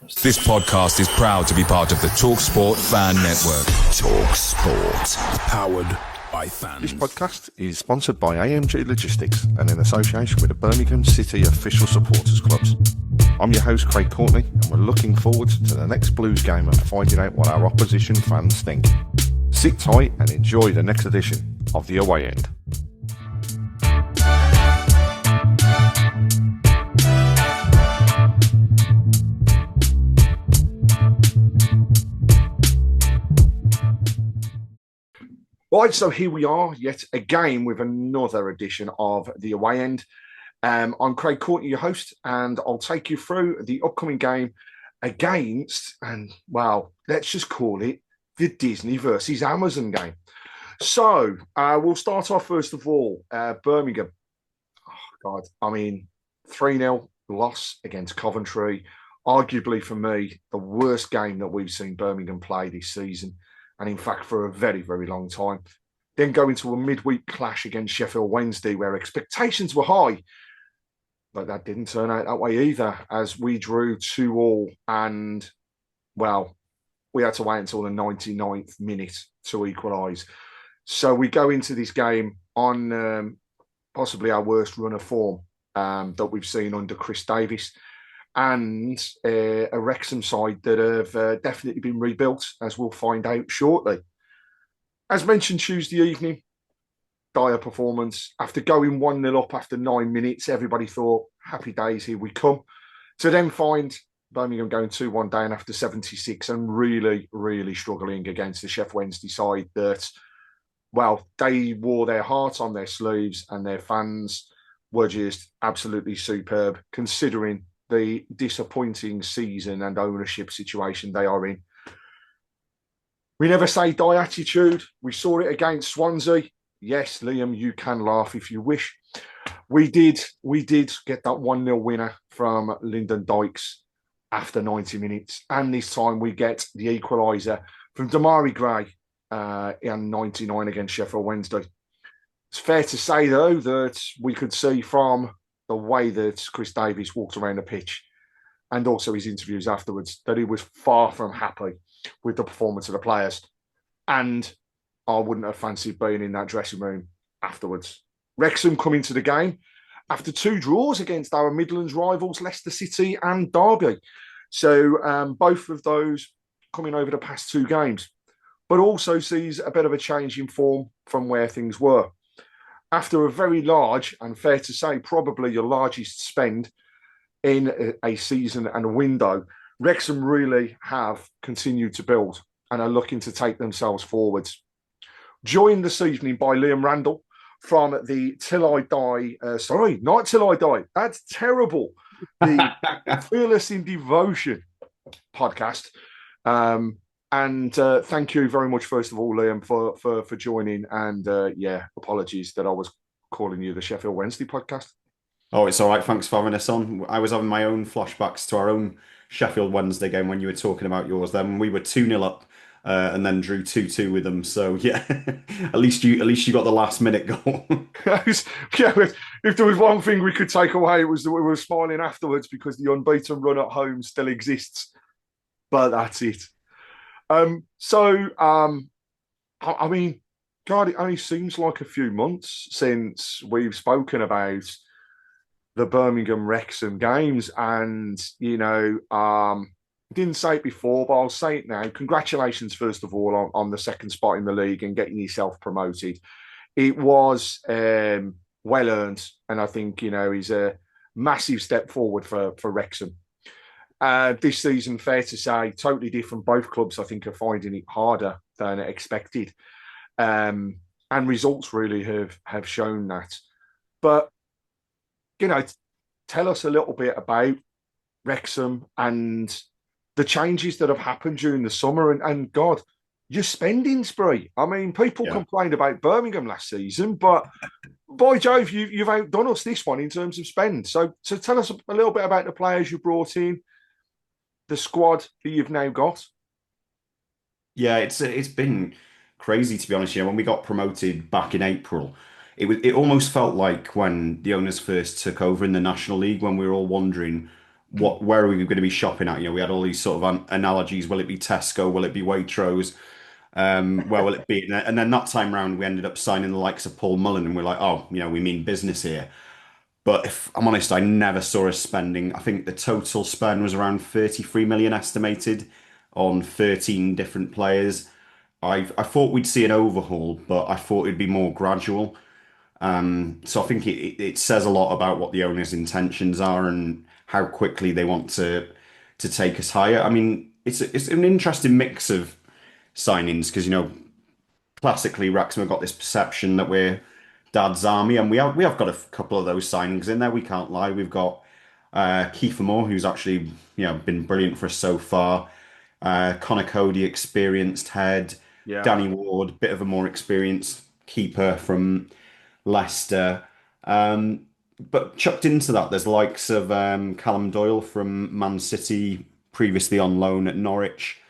This podcast is proud to be part of the TalkSport Fan Network. TalkSport. Powered by fans. This podcast is sponsored by AMG Logistics and in association with the Birmingham City Official Supporters Clubs. I'm your host, Craig Courtney, and we're looking forward to the next Blues game and finding out what our opposition fans think. Sit tight and enjoy the next edition of The Away End. Right, so here we are, yet again with another edition of The Away End. I'm Craig Courtney, your host, and I'll take you through the upcoming game against, and well, let's just call it the Disney versus Amazon game. So we'll start off first of all, Birmingham. Oh, God, 3-0 loss against Coventry. Arguably for me, the worst game that we've seen Birmingham play this season. And in fact, for a very, very long time. Then go into a midweek clash against Sheffield Wednesday where expectations were high. But that didn't turn out that way either, as we drew 2-2 and, well, we had to wait until the 99th minute to equalise. So we go into this game on possibly our worst run of form that we've seen under Chris Davis. And a Wrexham side that have definitely been rebuilt, as we'll find out shortly. As mentioned Tuesday evening, dire performance. After going 1-0 up after 9 minutes, everybody thought, happy days, here we come. To then find Birmingham going 2-1 down after 76 and really, really struggling against the Sheffield Wednesday side that, well, they wore their heart on their sleeves and their fans were just absolutely superb, considering the disappointing season and ownership situation they are in. We never say die attitude. We saw it against Swansea. Yes, Liam, you can laugh if you wish. We did get that 1-0 winner from Lyndon Dykes after 90 minutes. And this time we get the equaliser from Damari Gray in 99 against Sheffield Wednesday. It's fair to say, though, that we could see from the way that Chris Davis walked around the pitch and also his interviews afterwards, that he was far from happy with the performance of the players. And I wouldn't have fancied being in that dressing room afterwards. Wrexham come into the game after 2 draws against our Midlands rivals, Leicester City and Derby. So both of those coming over the past 2 games, but also sees a bit of a change in form from where things were. After a very large, and fair to say, probably your largest spend in a season and a window, Wrexham really have continued to build and are looking to take themselves forwards. Joined this evening by Liam Randall from the Till I Die, not Till I Die, that's terrible, the Fearless in Devotion podcast. And thank you very much, first of all, Liam, for joining. And apologies that I was calling you the Sheffield Wednesday podcast. Oh, it's all right. Thanks for having us on. I was having my own flashbacks to our own Sheffield Wednesday game when you were talking about yours. Then we were 2-0 up and then drew 2-2 with them. So yeah, at least you got the last minute goal. If there was one thing we could take away, it was that we were smiling afterwards because the unbeaten run at home still exists. But that's it. God, it only seems like a few months since we've spoken about the Birmingham Wrexham games. And, didn't say it before, but I'll say it now. Congratulations, first of all, on the second spot in the league and getting yourself promoted. It was well earned. And I think, is a massive step forward for Wrexham. This season, fair to say, totally different. Both clubs, I think, are finding it harder than expected. And results really have shown that. But, tell us a little bit about Wrexham and the changes that have happened during the summer. And God, your spending spree. People complained about Birmingham last season, but by Jove, you've outdone us this one in terms of spend. So tell us a little bit about the players you brought in, the squad that you've now got. Yeah, it's been crazy, to be honest. When we got promoted back in April, it almost felt like when the owners first took over in the National League, when we were all wondering where are we going to be shopping at? We had all these sort of analogies. Will it be Tesco? Will it be Waitrose? Where will it be? And then that time round, we ended up signing the likes of Paul Mullen, and we're like, oh, we mean business here. But if I'm honest, I never saw us spending. I think the total spend was around 33 million estimated on 13 different players. I thought we'd see an overhaul, but I thought it'd be more gradual. So I think it says a lot about what the owner's intentions are and how quickly they want to take us higher. I mean, it's an interesting mix of signings because classically Wrexham have got this perception that we're Dad's army, and we have got a couple of those signings in there. We can't lie. We've got Kiefer Moore, who's actually been brilliant for us so far. Connor Cody, experienced head. Yeah. Danny Ward, bit of a more experienced keeper from Leicester. But chucked into that, there's the likes of Callum Doyle from Man City, previously on loan at Norwich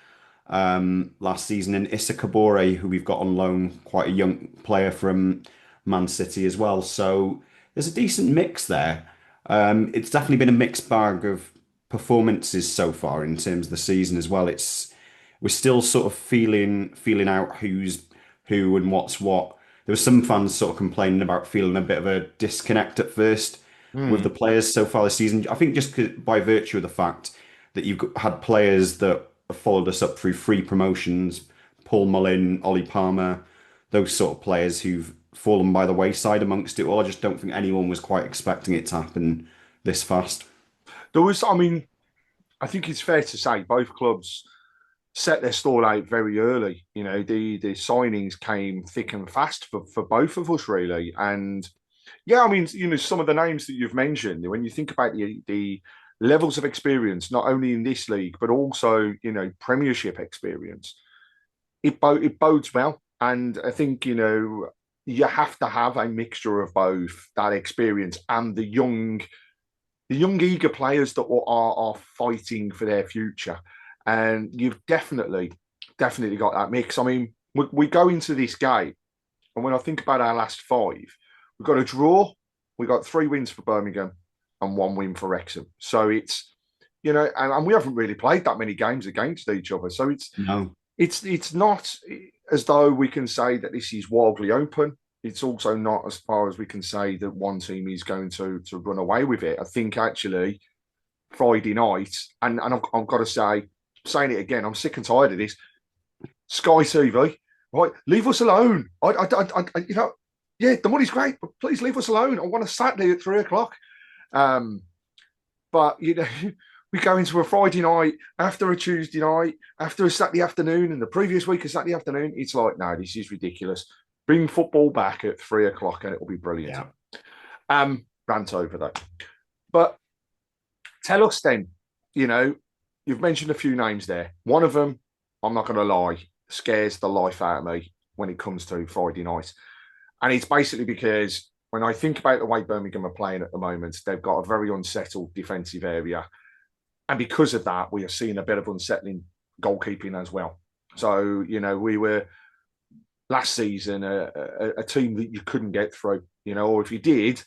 last season, and Issa Kabore, who we've got on loan, quite a young player from Man City as well. So there's a decent mix there. It's definitely been a mixed bag of performances so far in terms of the season as well. We're still sort of feeling out who's who and what's what. There were some fans sort of complaining about feeling a bit of a disconnect at first with the players so far this season. I think just by virtue of the fact that you've had players that have followed us up through 3 promotions, Paul Mullin, Ollie Palmer, those sort of players who've fallen by the wayside amongst it all. I just don't think anyone was quite expecting it to happen this fast. I think it's fair to say both clubs set their stall out very early. The signings came thick and fast for both of us, really. And yeah, some of the names that you've mentioned, when you think about the levels of experience, not only in this league, but also, Premiership experience, it bodes well. And I think, you have to have a mixture of both that experience and the young eager players that are fighting for their future. And you've definitely got that mix. We go into this game, and when I think about our last 5, we've got a draw, we got 3 wins for Birmingham and 1 win for Wrexham. So it's, and we haven't really played that many games against each other. So it's not as though we can say that this is wildly open. It's also not as far as we can say that one team is going to run away with it. I think actually Friday night, and I've got to say, saying it again, I'm sick and tired of this. Sky TV, right? Leave us alone. Yeah, the money's great, but please leave us alone. I want a Saturday at 3:00. But we go into a Friday night, after a Tuesday night, after a Saturday afternoon, and the previous week a Saturday afternoon. It's like, no, this is ridiculous. Bring football back at 3:00 and it'll be brilliant. Yeah. Rant over though. But tell us then, you've mentioned a few names there. One of them, I'm not going to lie, scares the life out of me when it comes to Friday night. And it's basically because when I think about the way Birmingham are playing at the moment, they've got a very unsettled defensive area. And because of that, we are seeing a bit of unsettling goalkeeping as well. So, we were last season a team that you couldn't get through, or if you did,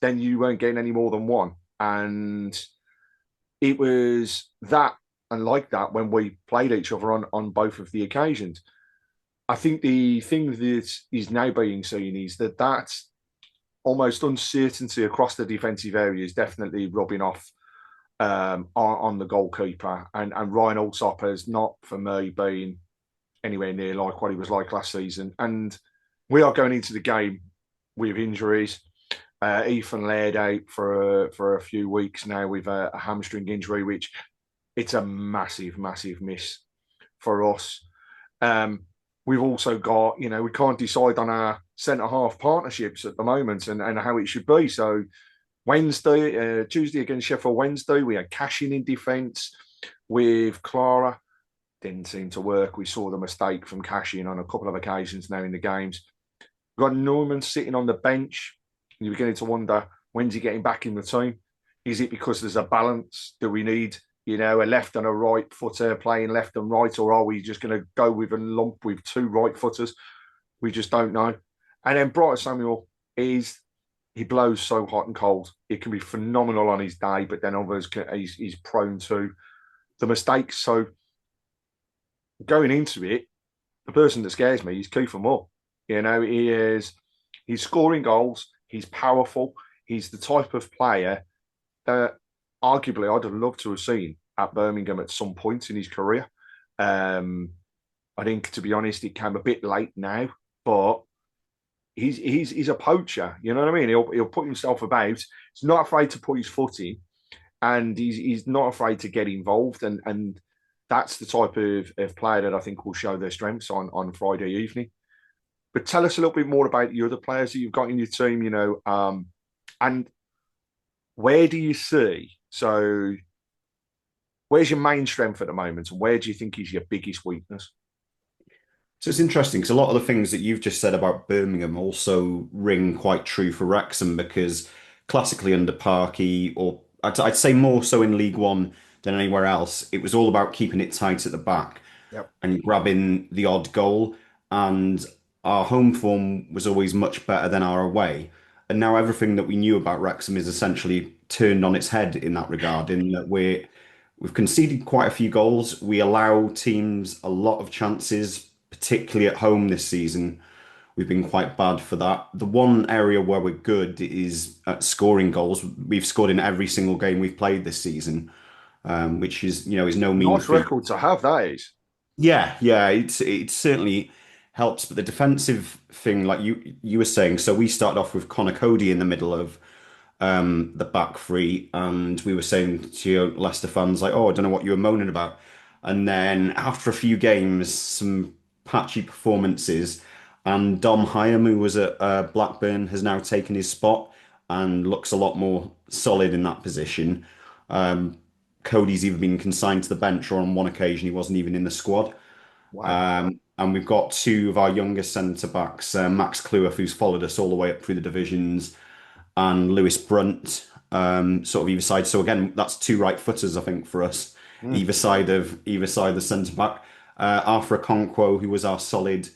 then you weren't getting any more than 1. And it was that and like that when we played each other on both of the occasions. I think the thing that is now being seen is that almost uncertainty across the defensive area is definitely rubbing off on the goalkeeper. And Ryan Alsop has not, for me, been anywhere near like what he was like last season. And we are going into the game with injuries. Ethan Laird out for a few weeks now with a hamstring injury, which it's a massive, massive miss for us. We've also got, we can't decide on our centre-half partnerships at the moment and how it should be. So Tuesday against Sheffield Wednesday, we had Cashin in defence with Clara. Didn't seem to work. We saw the mistake from Cashin on a couple of occasions now in the games. We've got Norman sitting on the bench. You're beginning to wonder, when's he getting back in the team? Is it because there's a balance? Do we need, a left and a right footer playing left and right, or are we just going to go with a lump with 2 right footers? We just don't know. And then Brighton Samuel he blows so hot and cold. It can be phenomenal on his day, but then he's prone to the mistakes. So going into it, the person that scares me is Kiefer Moore. He's scoring goals. He's powerful. He's the type of player that arguably I'd have loved to have seen at Birmingham at some point in his career. I think, to be honest, it came a bit late now, but he's a poacher. You know what I mean? He'll put himself about. He's not afraid to put his foot in, and he's not afraid to get involved. And that's the type of player that I think will show their strengths on Friday evening. But tell us a little bit more about the other players that you've got in your team. And where do you see? So, where's your main strength at the moment, and where do you think is your biggest weakness? So it's interesting because a lot of the things that you've just said about Birmingham also ring quite true for Wrexham because classically under Parky, or I'd say more so in League One than anywhere else, it was all about keeping it tight at the back Yep. and grabbing the odd goal. And our home form was always much better than our away. And now everything that we knew about Wrexham is essentially turned on its head in that regard, in that we've conceded quite a few goals. We allow teams a lot of chances, particularly at home this season. We've been quite bad for that. The one area where we're good is at scoring goals. We've scored in every single game we've played this season, which is no mean Nice feat. record to have, that is. Yeah, it certainly helps. But the defensive thing, like you were saying, so we started off with Connor Cody in the middle of the back three, and we were saying to Leicester fans like, "Oh, I don't know what you were moaning about." And then after a few games, some patchy performances, and Dom Hyam, who was at Blackburn, has now taken his spot and looks a lot more solid in that position. Cody's either been consigned to the bench or on one occasion he wasn't even in the squad. Wow. And we've got two of our youngest centre backs, Max Cleworth, who's followed us all the way up through the divisions, and Lewis Brunt, sort of either side. So again, that's two right footers, I think, for us, either side of the centre back. Arthur Okonkwo, who was our solid,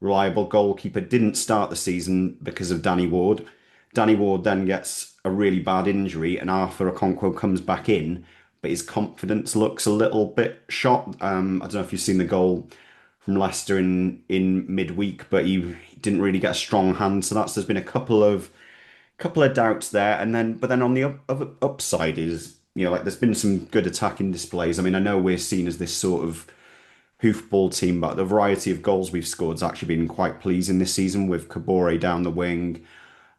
reliable goalkeeper, didn't start the season because of Danny Ward. Danny Ward then gets a really bad injury, and Arthur Okonkwo comes back in, but his confidence looks a little bit shot. I don't know if you've seen the goal from Leicester in midweek, but he didn't really get a strong hand. So there's been a couple of doubts there, but then on the upside is like there's been some good attacking displays. I mean, I know we're seen as this sort of hoofball team, but the variety of goals we've scored has actually been quite pleasing this season with Kabore down the wing.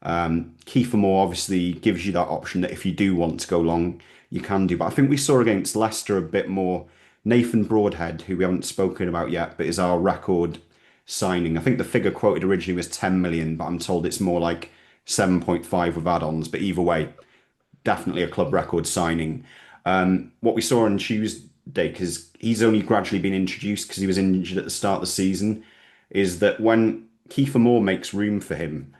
Kiefer Moore obviously gives you that option that if you do want to go long, you can do. But I think we saw against Leicester a bit more. Nathan Broadhead, who we haven't spoken about yet, but is our record signing. I think the figure quoted originally was 10 million, but I'm told it's more like 7.5 with add-ons. But either way, definitely a club record signing. What we saw on Tuesday, because he's only gradually been introduced because he was injured at the start of the season, is that when Kiefer Moore makes room for him,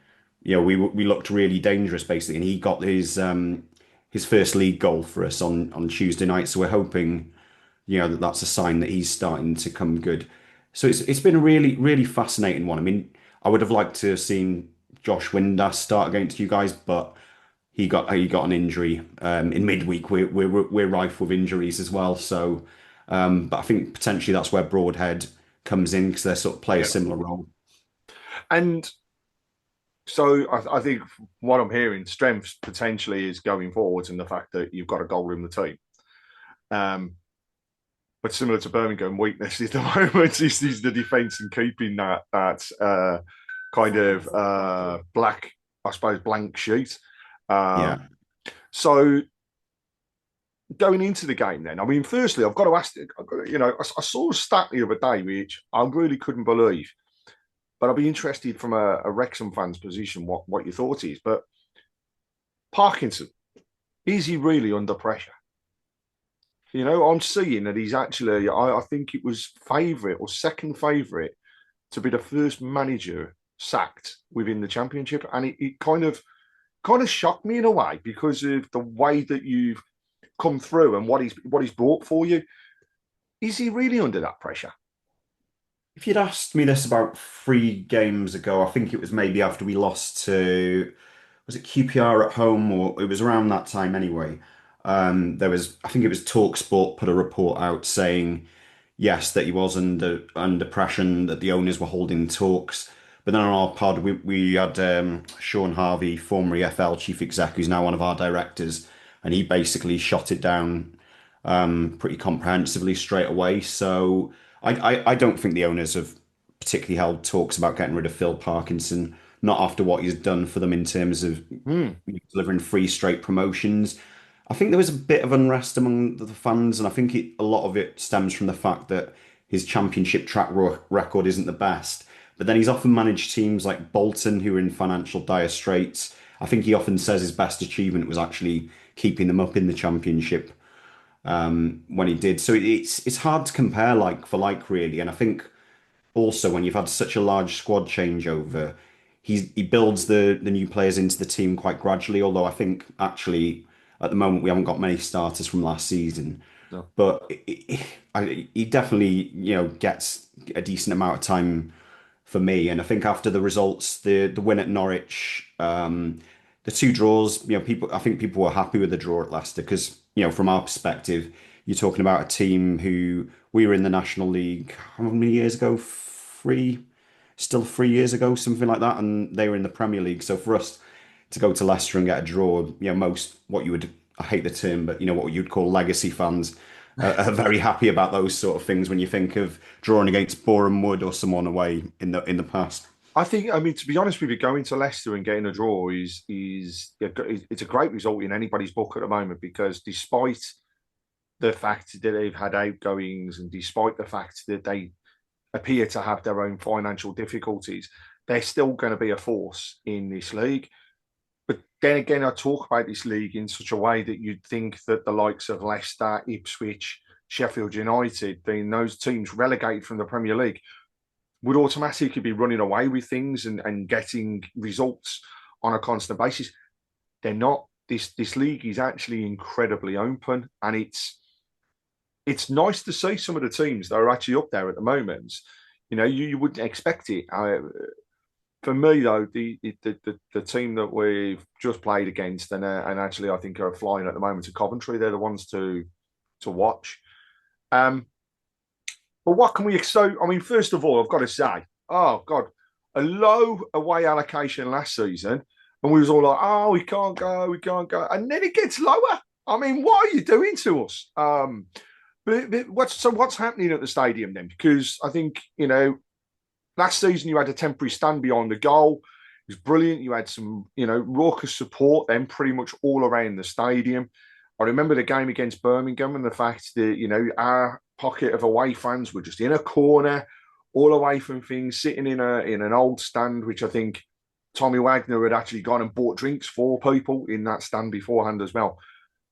we looked really dangerous basically, and he got his first league goal for us on Tuesday night. So we're hoping, that's a sign that he's starting to come good. So it's been a really, really fascinating one. I mean, I would have liked to have seen Josh Windass start against you guys, but he got an injury in midweek. We're rife with injuries as well. So, but I think potentially that's where Broadhead comes in because they sort of play a similar role. And so I think what I'm hearing, strengths potentially is going forwards and the fact that you've got a goal in the team. But similar to Birmingham, weakness at the moment is the defence and keeping that kind of blank sheet. Yeah. So going into the game then, I mean, firstly, I've got to ask, I saw a stat the other day, which I really couldn't believe, but I'd be interested from a Wrexham fan's position what your thought is. But Parkinson, is he really under pressure? I'm seeing that he's actually, I think it was favourite or second favourite to be the first manager sacked within the Championship. And it kind of shocked me in a way because of the way that you've come through and what he's brought for you. Is he really under that pressure? If you'd asked me this about 3 games ago, I think it was maybe after we lost to, was it QPR at home, or it was around that time anyway. I think it was TalkSport put a report out saying yes, that he was under pressure and that the owners were holding talks. But then on our pod, we had Sean Harvey, former EFL chief exec, who's now one of our directors, and he basically shot it down pretty comprehensively straight away. So I don't think the owners have particularly held talks about getting rid of Phil Parkinson, not after what he's done for them in terms of Hmm. delivering three straight promotions. I think there was a bit of unrest among the fans, and I think a lot of it stems from the fact that his championship record isn't the best. But then he's often managed teams like Bolton, who are in financial dire straits. I think he often says his best achievement was actually keeping them up in the championship when he did. So it's hard to compare like for like really. And I think also when you've had such a large squad changeover, he builds the new players into the team quite gradually. Although I think actually at the moment we haven't got many starters from last season, No. but he definitely gets a decent amount of time for me. And I think after the results, the win at Norwich, the two draws, I think people were happy with the draw at Leicester because from our perspective, you're talking about a team who we were in the National League how many years ago? Still 3 years ago, something like that, and they were in the Premier League. So for us to go to Leicester and get a draw, most what you would, I hate the term, but what you'd call legacy fans are very happy about those sort of things when you think of drawing against Boreham Wood or someone away in the past. I think, I mean, to be honest with you, going to Leicester and getting a draw is it's a great result in anybody's book at the moment because despite the fact that they've had outgoings and despite the fact that they appear to have their own financial difficulties, they're still going to be a force in this league. But then again, I talk about this league in such a way that you'd think that the likes of Leicester, Ipswich, Sheffield United, being those teams relegated from the Premier League, would automatically be running away with things and getting results on a constant basis. They're not. This league is actually incredibly open, and it's nice to see some of the teams that are actually up there at the moment. You wouldn't expect it. For me, though, the team that we've just played against and actually I think are flying at the moment to Coventry, they're the ones to watch. But what can we expect? I mean, first of all, I've got to say, oh God, a low away allocation last season, and we was all like, oh, we can't go, and then it gets lower. I mean, what are you doing to us? But what's happening at the stadium then? Because I think last season you had a temporary stand behind the goal. It was brilliant. You had some raucous support then pretty much all around the stadium. I remember the game against Birmingham and the fact that our pocket of away fans were just in a corner, all away from things, sitting in an old stand, which I think Tommy Wagner had actually gone and bought drinks for people in that stand beforehand as well.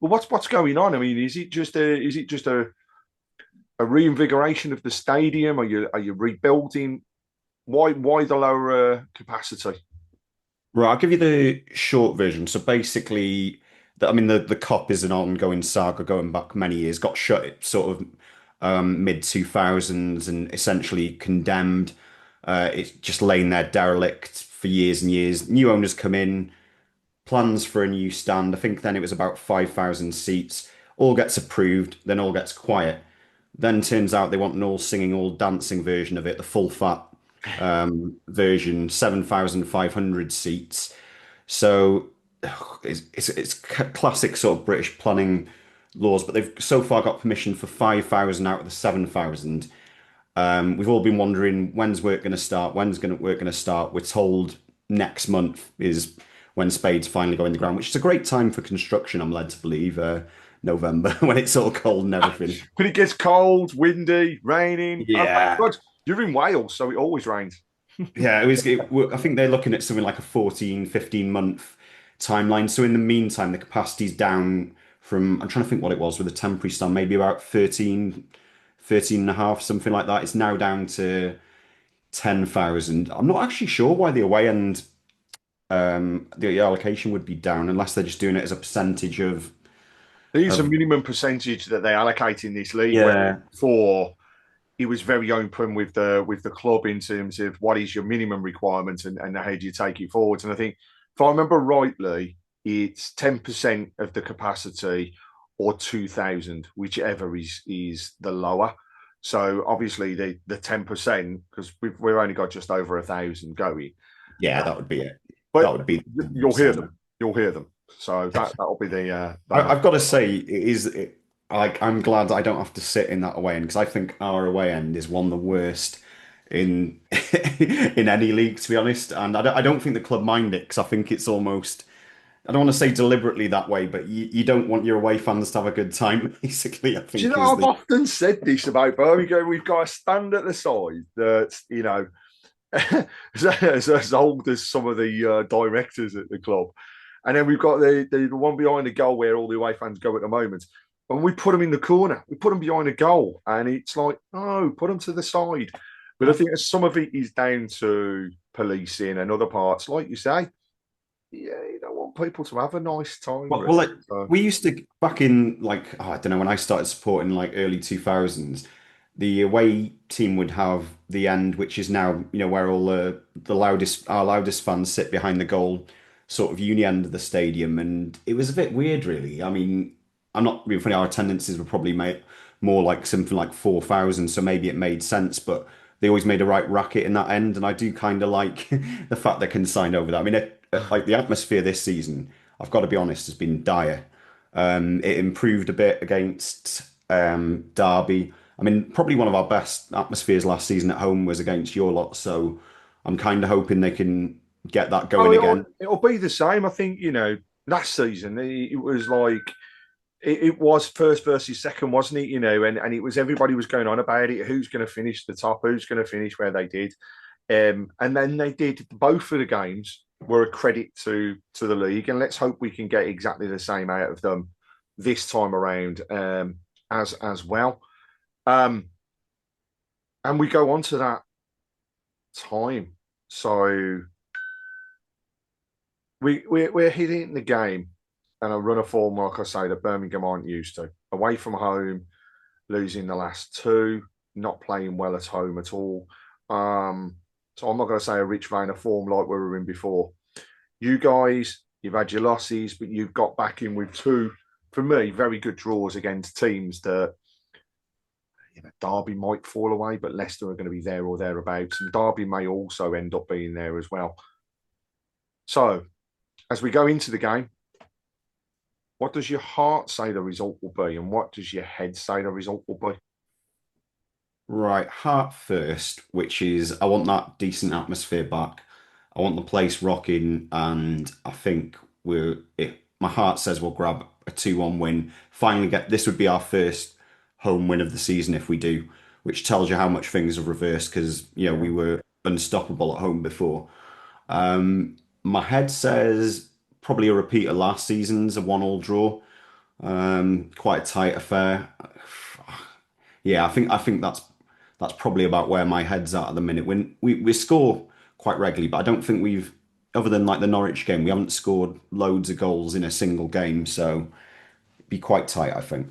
But what's going on? I mean, is it just a reinvigoration of the stadium? Are you rebuilding? Why the lower capacity? Right, I'll give you the short version. So basically, the COP is an ongoing saga going back many years. Got shut at sort of mid 2000s and essentially condemned. It's just laying there derelict for years and years. New owners come in, plans for a new stand. I think then it was about 5,000 seats. All gets approved, then all gets quiet. Then turns out they want an all singing, all dancing version of it, the full fat version, 7,500 seats. So it's classic sort of British planning laws, but they've so far got permission for 5,000 out of the 7,000. We've all been wondering when's work going to start, work going to start. We're told next month is when spades finally go in the ground, which is a great time for construction, I'm led to believe. November when it's all cold and everything. But it gets cold, windy, raining. Oh my Yeah. God, you're in Wales, so it always rains. Yeah, I think they're looking at something like a 14, 15-month timeline. So in the meantime, the capacity's down from, I'm trying to think what it was with a temporary stand, maybe about 13 and a half, something like that. It's now down to 10,000. I'm not actually sure why the away end, the allocation would be down unless they're just doing it as a percentage of. There's a minimum percentage that they allocate in this league. Where Yeah. before it was very open with the club in terms of what is your minimum requirement and how do you take it forward. And I think if I remember rightly, it's 10% of the capacity or 2,000, whichever is the lower. So obviously the 10%, because we've only got just over 1,000 going. Yeah, that would be it. That But would be. you'll hear them. You'll hear them. So that'll be I've got to say, like I'm glad that I don't have to sit in that away end because I think our away end is one of the worst in in any league, to be honest. And I don't think the club mind it because I think it's almost. I don't want to say deliberately that way, but you don't want your away fans to have a good time. Basically, I Do you think know, is I've the. often said this about Birmingham. We've got a stand at the side that's, as old as some of the directors at the club. And then we've got the one behind the goal where all the away fans go at the moment. And we put them in the corner. We put them behind the goal. And it's like, no, put them to the side. But I think some of it is down to policing and other parts. Like you say, yeah, you don't want people to have a nice time. Well, like, we used to back in I don't know when I started supporting like early 2000s, the away team would have the end, which is now where all the loudest our loudest fans sit behind the goal, sort of uni end of the stadium, and it was a bit weird, really. I mean, I'm not being funny. Our attendances were probably more like something like 4,000, so maybe it made sense, but they always made a right racket in that end, and I do kind of like the fact they're consigned over that. I mean, like the atmosphere this season, I've got to be honest, has been dire. It improved a bit against Derby. I mean, probably one of our best atmospheres last season at home was against your lot, so I'm kind of hoping they can get that going again. It'll be the same. I think, last season it was like it was first versus second, wasn't it? And it was everybody was going on about it. Who's going to finish the top? Who's going to finish where they did? And then they did both of the games were a credit to the league, and let's hope we can get exactly the same out of them this time around as well. And we go on to that time, so we're hitting the game and a run of form, like I say, that Birmingham aren't used to. Away from home, losing the last two, not playing well at home at all. So I'm not going to say a rich vein of form like we were in before. You guys, you've had your losses, but you've got back in with two, for me, very good draws against teams that, Derby might fall away, but Leicester are going to be there or thereabouts. And Derby may also end up being there as well. So, as we go into the game, what does your heart say the result will be? And what does your head say the result will be? Right, heart first, which is I want that decent atmosphere back. I want the place rocking, and I think my heart says we'll grab a 2-1 win. Finally this would be our first home win of the season if we do, which tells you how much things have reversed because we were unstoppable at home before. My head says probably a repeat of last season's, a 1-1 draw. Quite a tight affair. Yeah, I think that's probably about where my head's at the minute. When we score quite regularly, but I don't think other than like the Norwich game, we haven't scored loads of goals in a single game, so it'd be quite tight, I think.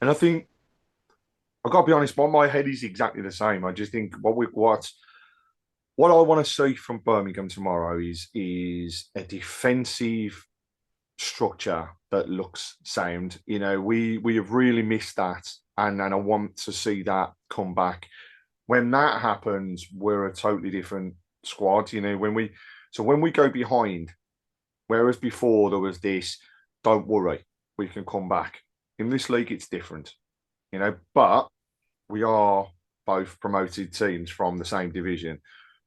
And I think I've got to be honest, my head is exactly the same. I just think what I want to see from Birmingham tomorrow is a defensive structure that looks sound. We have really missed that, and I want to see that come back. When that happens, we're a totally different squad. When we go behind, whereas before there was this, don't worry, we can come back. In this league, it's different. But we are both promoted teams from the same division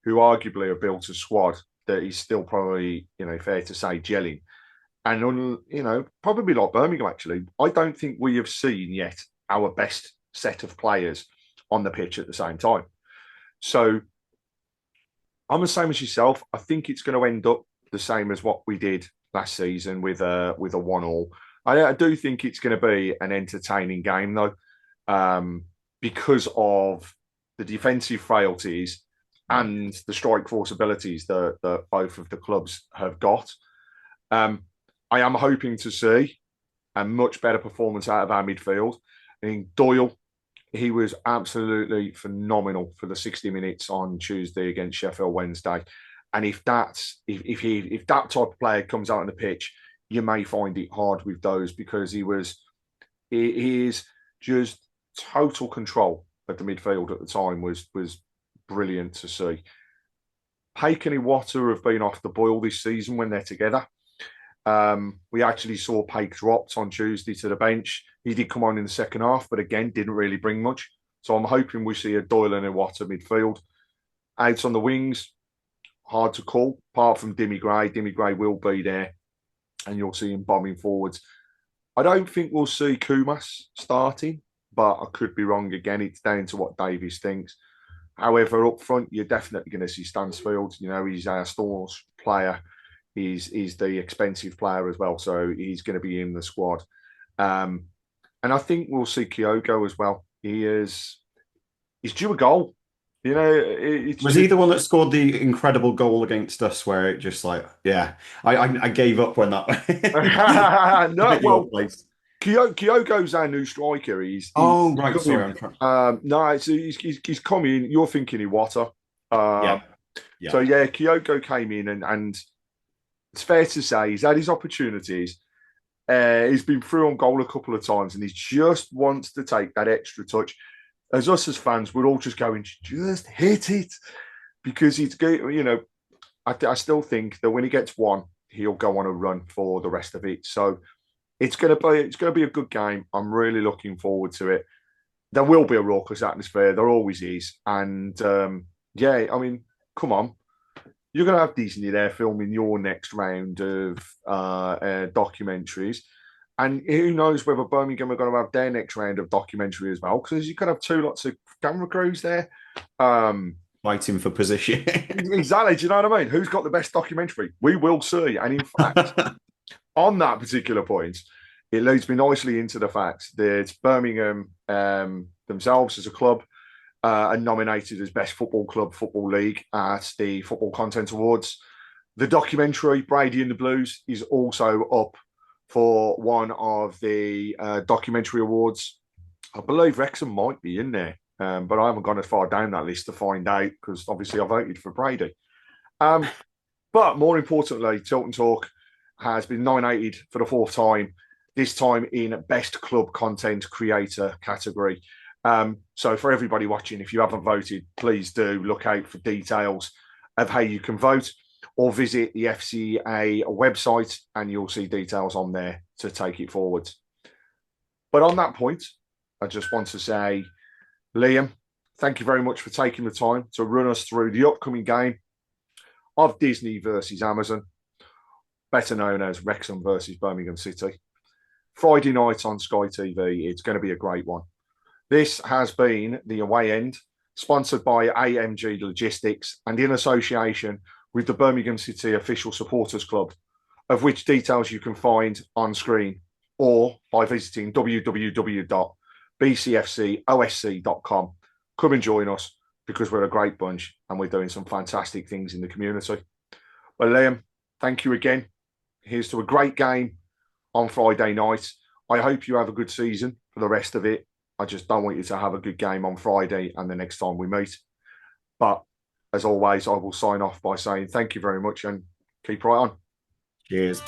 who arguably have built a squad that is still probably, fair to say, gelling. And, probably like Birmingham, actually, I don't think we have seen yet our best set of players on the pitch at the same time. So I'm the same as yourself. I think it's going to end up the same as what we did last season with a 1-1. I do think it's going to be an entertaining game, though. Because of the defensive frailties and the strike force abilities that both of the clubs have got. I am hoping to see a much better performance out of our midfield. I think Doyle, he was absolutely phenomenal for the 60 minutes on Tuesday against Sheffield Wednesday. And if that type of player comes out on the pitch, you may find it hard with those, because he is just total control at the midfield at the time was brilliant to see. Paik and Iwata have been off the boil this season when they're together. We actually saw Paik dropped on Tuesday to the bench. He did come on in the second half, but again, didn't really bring much. So I'm hoping we see a Doyle and Iwata midfield. Out on the wings, hard to call, apart from Dimmy Gray. Dimmy Gray will be there, and you'll see him bombing forwards. I don't think we'll see Kumas starting, but I could be wrong again. It's down to what Davies thinks. However, up front, you're definitely going to see Stansfield. You know, he's our stores player. He's the expensive player as well, so he's going to be in the squad. And I think we'll see Kyogo as well. He's due a goal. You know, was he the one that scored the incredible goal against us, where it just like, yeah, I gave up when that. No, well, Kyogo's our new striker. He's right. Sorry, no, he's coming. You're thinking Iwata. Yeah. So yeah, Kyogo came in, and it's fair to say he's had his opportunities. He's been through on goal a couple of times, and he just wants to take that extra touch. As us as fans, we're all just going, just hit it, because it's good. You know, I still think that when he gets one, he'll go on a run for the rest of it. So it's gonna be a good game. I'm really looking forward to it. There will be a raucous atmosphere. There always is, and yeah, I mean, come on, you're gonna have Disney there filming your next round of documentaries. And who knows whether Birmingham are going to have their next round of documentary as well, because you could have two lots of camera crews there. Fighting for position. Exactly. Do you know what I mean? Who's got the best documentary? We will see. And in fact, on that particular point, it leads me nicely into the fact that Birmingham themselves as a club are nominated as Best Football Club Football League at the Football Content Awards. The documentary, Brady and the Blues, is also up for one of the documentary awards. I believe Wrexham might be in there, but I haven't gone as far down that list to find out, because obviously I voted for Brady. But more importantly, Tilton Talk has been nominated for the fourth time, this time in Best Club Content Creator category. So for everybody watching, if you haven't voted, please do look out for details of how you can vote, or visit the FCA website, and you'll see details on there to take it forward. But on that point, I just want to say, Liam, thank you very much for taking the time to run us through the upcoming game of Disney versus Amazon, better known as Wrexham versus Birmingham City. Friday night on Sky TV. It's going to be a great one. This has been the Away End, sponsored by AMG Logistics and in association with the Birmingham City Official Supporters Club, of which details you can find on screen or by visiting www.bcfcosc.com. Come and join us, because we're a great bunch and we're doing some fantastic things in the community. But Liam, thank you again. Here's to a great game on Friday night. I hope you have a good season for the rest of it. I just don't want you to have a good game on Friday and the next time we meet. But as always, I will sign off by saying thank you very much and keep right on. Cheers.